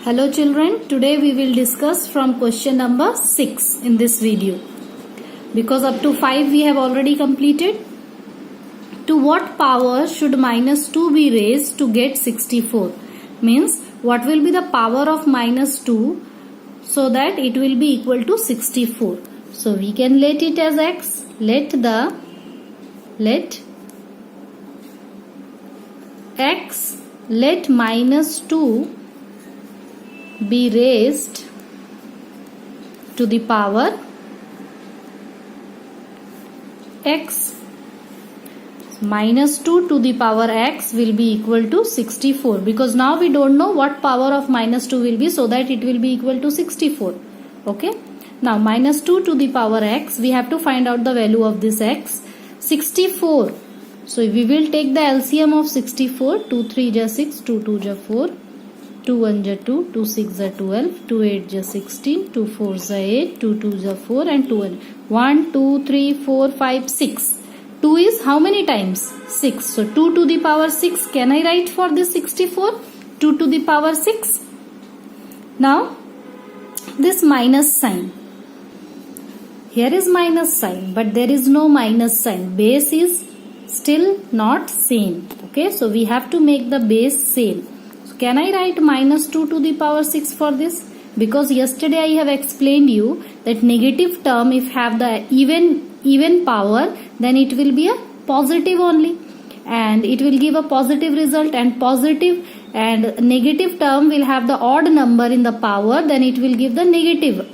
Hello children, today we will discuss from question number 6 in this video. Because up to 5 we have already completed. To what power should minus 2 be raised to get 64? Means what will be the power of minus 2 so that it will be equal to 64. So we can let it as x. Let minus 2 be raised to the power x. Minus 2 to the power x will be equal to 64, because now we don't know what power of minus 2 will be, so that it will be equal to 64. Okay. Now minus 2 to the power x, we have to find out the value of this x. 64. So we will take the LCM of 64. 2 3 ja 6, 2 2 ja 4, 2 1 ja 2, 2 6 ja 12, 2 8 ja 16, 2 4 ja 8, 2 2 ja 4 and 2 1 2 3 4 5 6. 2 is how many times? 6. So 2 to the power 6. Can I write for this 64? 2 to the power 6. Now this minus sign. Here is minus sign, but there is no minus sign. Base is still not same. Okay, so we have to make the base same. So can I write minus 2 to the power 6 for this? Because yesterday I have explained you that negative term, if have the even power, then it will be a positive only, and it will give a positive result, and positive and negative term will have the odd number in the power, then it will give the negative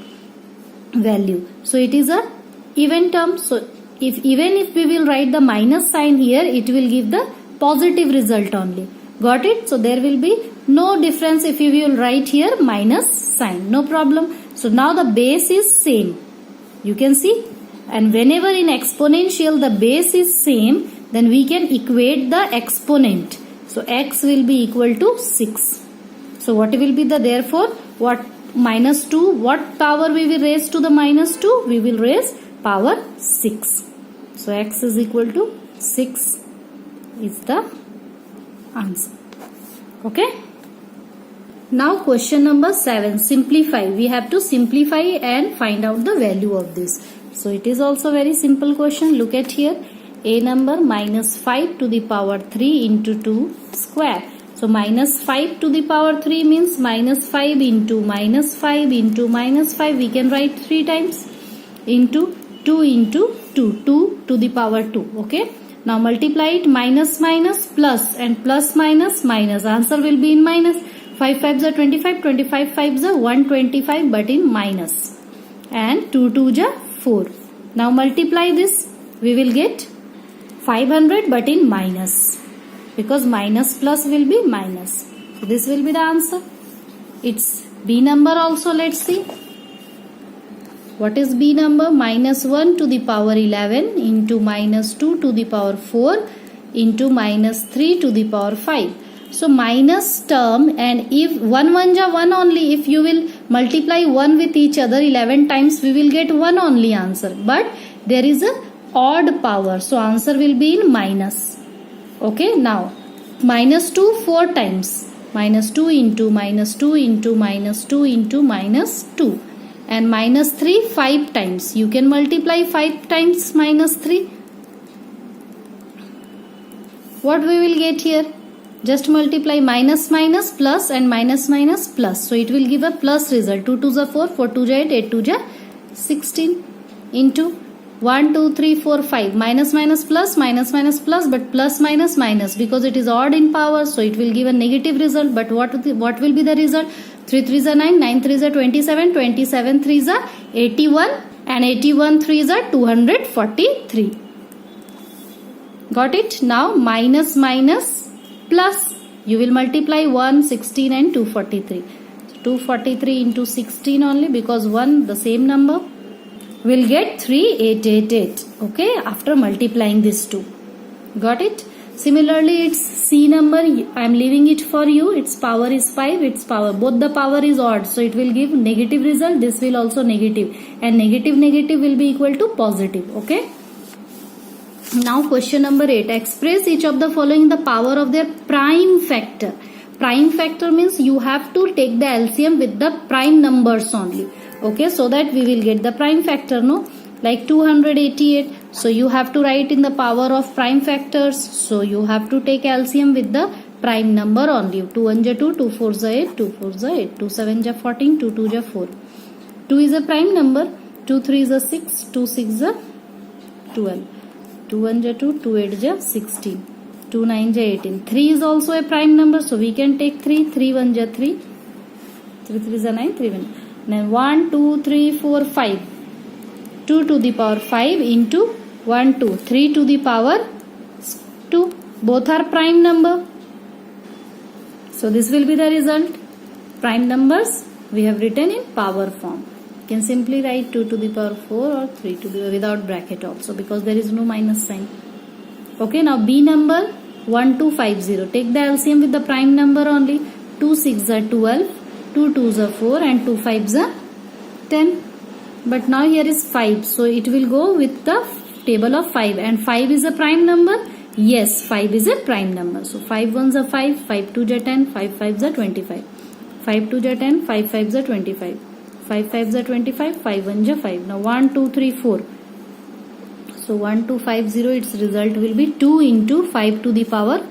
value. So it is a even term. So even if we will write the minus sign here, it will give the positive result only. Got it? So there will be no difference if you will write here minus sign. No problem. So now the base is same. You can see. And whenever in exponential the base is same, then we can equate the exponent. So x will be equal to 6. So what will be the, therefore, what minus 2, what power we will raise to the minus 2? We will raise power 6. So x is equal to 6 is the answer. Okay. Now question number 7. Simplify. We have to simplify and find out the value of this. So it is also very simple question. Look at here. A number minus 5 to the power 3 into 2 square. So minus 5 to the power 3 means minus 5 into minus 5 into minus 5. We can write 3 times into 2 into 2. 2 to the power 2. Okay. Now multiply it, minus minus plus, and plus minus minus. Answer will be in minus. 5 5s are 25. 25 5s are 125, but in minus. And 2 2s are 4. Now multiply this. We will get 500, but in minus, because minus plus will be minus. So this will be the answer. It's B number also. Let's see. What is B number? Minus 1 to the power 11 into minus 2 to the power 4 into minus 3 to the power 5. So minus term, and if 1 1 ja 1 only, if you will multiply 1 with each other 11 times, we will get 1 only answer. But there is a odd power, so answer will be in minus. Okay. Now minus 2 4 times. Minus 2 into minus 2 into minus 2 into minus 2. And minus 3 5 times. You can multiply 5 times minus 3. What we will get here? Just multiply minus minus plus and minus minus plus. So it will give a plus result. 2 2s are 4, 4 2s are 8, 8 2s are 16 into 1 2 3 4 5. Minus minus plus, minus minus plus, but plus minus minus, because it is odd in power. So it will give a negative result. But what will be the result? 3 3s are 9, 9 3s are 27, 27 3s are 81, and 81 3s are 243. Got it? Now minus minus plus. You will multiply 1, 16 and 243. So 243 into 16 only, because 1 the same number. Will get 3888. Okay, after multiplying this 2. Got it? Similarly, its C number, I am leaving it for you. Its power is 5. Its power, both the power is odd, so it will give negative result. This will also negative, and negative negative will be equal to positive. Okay. Now question number 8. Express each of the following in the power of their prime factor. prime factor means you have to take the LCM with the prime numbers only. Okay, so that we will get the prime factor, no? Like 288. So you have to write in the power of prime factors. So you have to take LCM with the prime number only. 2 1 ja 2, 2 4 ja 8, 2 4 ja 8, 2 7 ja 14, 2 2 ja 4. 2 is a prime number. 2 3 is a 6, 2 6 ja 12. 2 1 ja 2, 2 8 ja 16. 2 9 ja 18. 3 is also a prime number, so we can take 3. 3 1 ja 3. 3 3 is a 9, 3 1. Then 1 2 3 4 5. 2 to the power 5 into 1 2. 3 to the power 2. Both are prime number. So this will be the result. Prime numbers we have written in power form. You can simply write 2 to the power 4 or 3 to the without bracket also, because there is no minus sign. Okay, now B number 1250. Take the LCM with the prime number only. 2 6 are 12, 2 2s are 4 and 2 5s are 10. But now here is 5, so it will go with the table of 5, and 5 is a prime number. Yes, 5 is a prime number. So 5 1s are 5, 5 2s are 10, 5 5s are 25. 5 2s are 10, 5 5s are 25. 5 5s are 25, 5 1s are 5. Now 1 2 3 4. So 1250, its result will be 2 into 5 to the power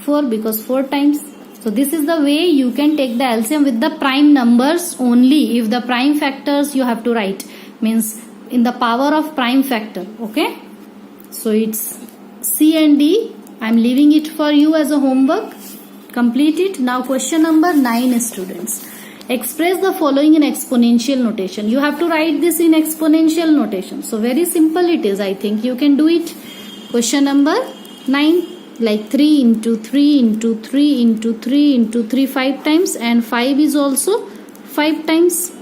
4, because 4 times. So this is the way you can take the LCM with the prime numbers only. If the prime factors you have to write, means in the power of prime factor. Okay, so it's C and D. I am leaving it for you as a homework. Complete it. Now question number 9, students. Express the following in exponential notation. You have to write this in exponential notation. So very simple it is. I think you can do it. Question number 9, like 3 into 3 into 3 into 3 into 3 5 times, and 5 is also 5 times.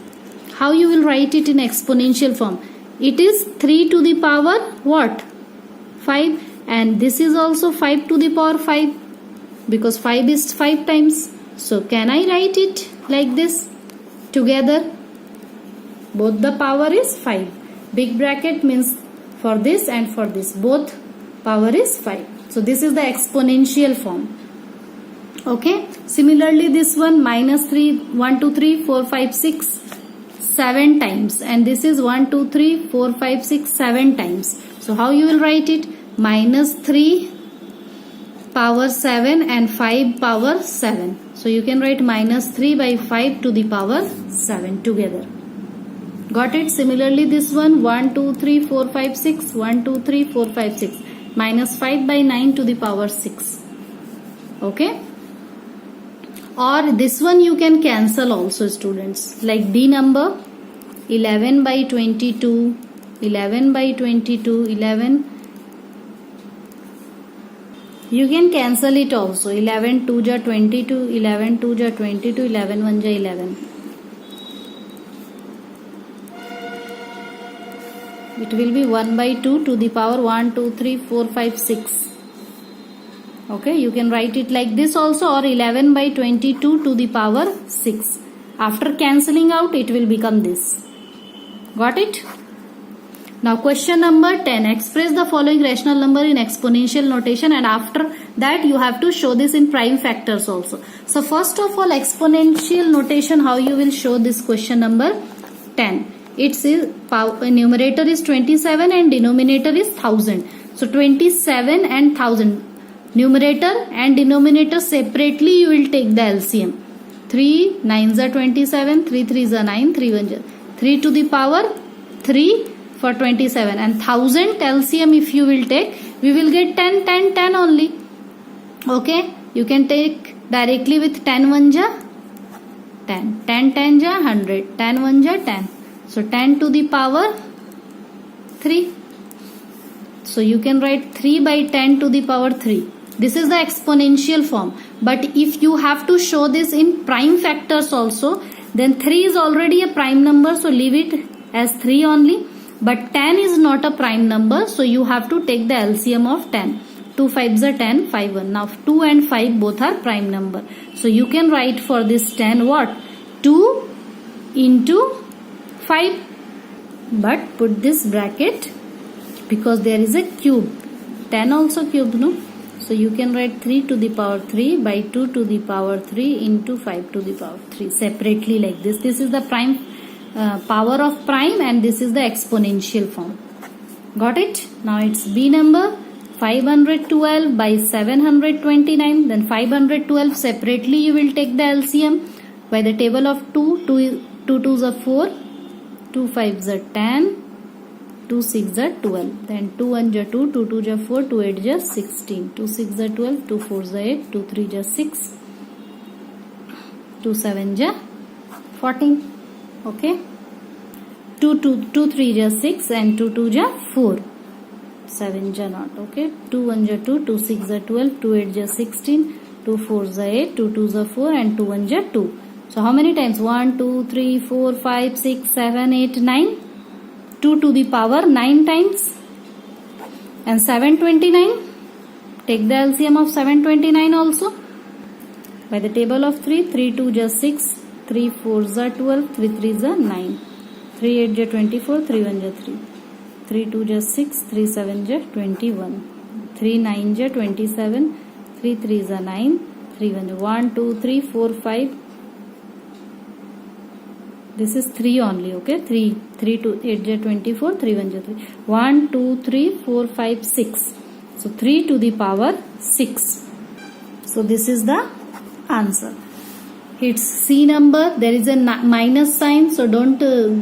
How you will write it in exponential form? It is 3 to the power what? 5, and this is also 5 to the power 5, because 5 is 5 times. So can I write it like this together? Both the power is 5. Big bracket means for this and for this, both power is 5. So this is the exponential form. Okay, similarly this one, minus 3, 1 2 3 4 5 6 7 times, and this is 1 2 3 4 5 6 7 times. So how you will write it? Minus 3 power 7 and 5 power 7. So you can write minus 3 by 5 to the power 7 together. Got it? Similarly this one, 1 2 3 4 5 6, 1 2 3 4 5 6, minus 5 by 9 to the power 6. Okay, or this one you can cancel also, students, like D number 11 by 22, 11 by 22, 11. You can cancel it also. 11 2 ja 22, 11 2 ja 22, 11 1 ja 11. It will be 1 by 2 to the power 1 2 3 4 5 6. Okay, you can write it like this also, or 11 by 22 to the power 6. After cancelling out, it will become this. Got it? Now question number 10. Express the following rational number in exponential notation, and after that you have to show this in prime factors also. So first of all, exponential notation, how you will show this question number 10. Its numerator is 27 and denominator is 1000. So 27 and 1000. Numerator and denominator separately you will take the LCM. 3 9s are 27, 3 3s are 9, 3 1s are 3 to the power 3 for 27, and 1000 LCM if you will take, we will get 10 10 10 only. Okay, you can take directly with 10 1s are 10, 10 10s are 100, 10 1s are 10. So 10 to the power 3. So you can write 3 by 10 to the power 3. This is the exponential form. But if you have to show this in prime factors also, then 3 is already a prime number, so leave it as 3 only. But 10 is not a prime number, so you have to take the LCM of 10. 2 5s are 10, 5 1. Now 2 and 5 both are prime number. So you can write for this 10 what? 2 into 5. But put this bracket because there is a cube. 10 also cube, no? So you can write 3 to the power 3 by 2 to the power 3 into 5 to the power 3 separately like this. This is the prime power of prime and this is the exponential form. Got it? Now it's B number 512 by 729. Then 512 separately you will take the LCM by the table of 2. 2 2s are 4, 2 5s are 10, 2 6s are 12. Then 2 1s are 2, 2 2s are 4, 2 8s are 16, 2 6s are 12, 2 4s are 8, 2 3s are 6, 2 7s are 14. Okay. 2 3s are 6 and 2 2s are 4. 7s are not. Okay. 2 1s are 2, 2 6s are 12, 2 8s are 16, 2 4s are 8, 2 2s are 4 and 2 1s are 2. So how many times? 1, 2, 3, 4, 5, 6, 7, 8, 9. 2 to the power 9 times. And 729. Take the LCM of 729 also. By the table of 3, 3 2s are 6, 3 4s are 12, 3 3s are 9. 3 8s are 24, 3 1s are 3. 3 2s are 6, 3 7s are 21. 3 9s are 27, 3 3s are 9, 3 1s are 1, 2, 3, 4, 5. This is 3 only, okay? 3 to 8 is 24, 3 1 is 3. 1, 2, 3, 4, 5, 6. So 3 to the power 6. So this is the answer. It's C number. There is a minus sign. So don't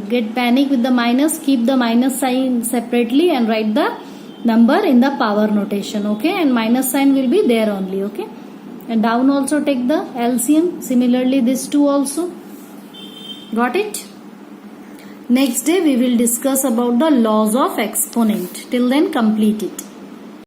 get panic with the minus. Keep the minus sign separately and write the number in the power notation, okay? And minus sign will be there only, okay? And down also take the LCM. Similarly this 2 also. Got it? Next day we will discuss about the laws of exponent. Till then complete it.